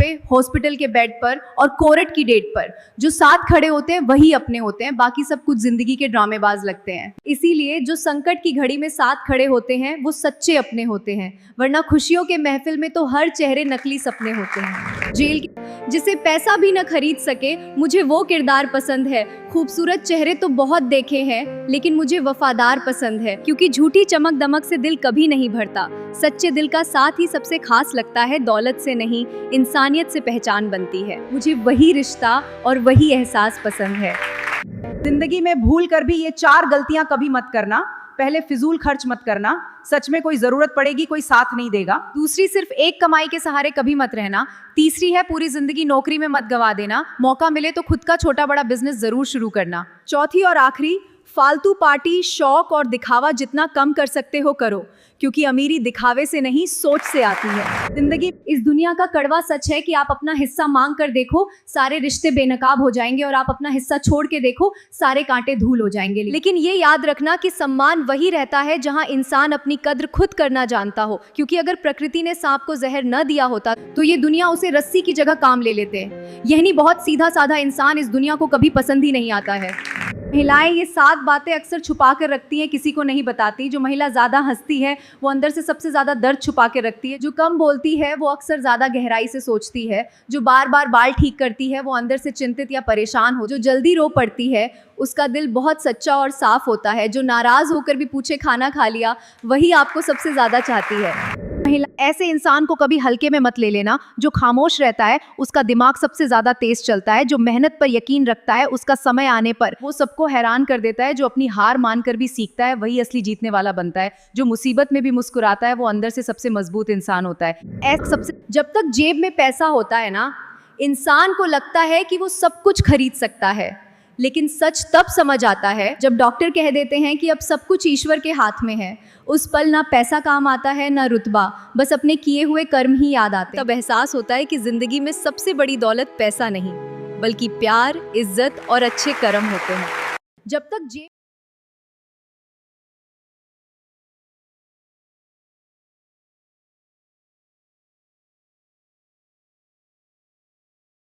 पे, हॉस्पिटल के बेड पर और कोर्ट की डेट पर जो साथ खड़े होते हैं वही अपने होते हैं, बाकी सब कुछ जिंदगी के ड्रामेबाज लगते हैं। इसीलिए जो संकट की घड़ी में साथ खड़े होते हैं वो सच्चे अपने होते हैं, वरना खुशियों के महफिल में तो हर चेहरे नकली सपने होते हैं। जेल जिसे पैसा भी न खरीद सके, मुझे वो किरदार पसंद है। खूबसूरत चेहरे तो बहुत देखे हैं, लेकिन मुझे वफादार पसंद है, क्योंकि झूठी चमक दमक से दिल कभी नहीं भरता। सच्चे दिल का साथ ही सबसे खास लगता है, दौलत से नहीं इंसानियत से पहचान बनती है। मुझे वही रिश्ता और वही एहसास पसंद है। जिंदगी में भूल कर भी ये 4 गलतियां कभी मत करना। पहले फिजूल खर्च मत करना, सच में कोई जरूरत पड़ेगी कोई साथ नहीं देगा। दूसरी, सिर्फ एक कमाई के सहारे कभी मत रहना। तीसरी है, पूरी जिंदगी नौकरी में मत गवा देना। मौका मिले तो खुद का छोटा बड़ा बिजनेस जरूर शुरू करना। चौथी और आखिरी, फालतू पार्टी, शौक और दिखावा जितना कम कर सकते हो करो, क्योंकि अमीरी दिखावे से नहीं सोच से आती है। जिंदगी इस दुनिया का कड़वा सच है कि आप अपना हिस्सा मांग कर देखो, सारे रिश्ते बेनकाब हो जाएंगे, और आप अपना हिस्सा छोड़ के देखो, सारे कांटे धूल हो जाएंगे। लेकिन ये याद रखना कि सम्मान वही रहता है जहां इंसान अपनी कद्र खुद करना जानता हो, क्योंकि अगर प्रकृति ने सांप को जहर न दिया होता तो ये दुनिया उसे रस्सी की जगह काम ले लेते हैं। यही बहुत सीधा साधा इंसान इस दुनिया को कभी पसंद ही नहीं आता है। महिलाएं ये 7 बातें अक्सर छुपा कर रखती हैं, किसी को नहीं बताती। जो महिला ज़्यादा हंसती है वो अंदर से सबसे ज़्यादा दर्द छुपा के रखती है। जो कम बोलती है वो अक्सर ज़्यादा गहराई से सोचती है। जो बार बार बाल ठीक करती है वो अंदर से चिंतित या परेशान हो। जो जल्दी रो पड़ती है उसका दिल बहुत सच्चा और साफ होता है। जो नाराज़ होकर भी पूछे खाना खा लिया, वही आपको सबसे ज़्यादा चाहती है। महिला ऐसे इंसान को कभी हल्के में मत ले लेना। जो खामोश रहता है उसका दिमाग सबसे ज्यादा तेज चलता है। जो मेहनत पर यकीन रखता है उसका समय आने पर वो सबको हैरान कर देता है। जो अपनी हार मानकर भी सीखता है वही असली जीतने वाला बनता है। जो मुसीबत में भी मुस्कुराता है वो अंदर से सबसे मजबूत इंसान होता है। जब तक जेब में पैसा होता है ना, इंसान को लगता है कि वो सब कुछ खरीद सकता है, लेकिन सच तब समझ आता है जब डॉक्टर कह देते हैं कि अब सब कुछ ईश्वर के हाथ में है। उस पल ना पैसा काम आता है ना रुतबा, बस अपने किए हुए कर्म ही याद आते हैं। तब एहसास होता है कि जिंदगी में सबसे बड़ी दौलत पैसा नहीं, बल्कि प्यार, इज्जत और अच्छे कर्म होते हैं। जब तक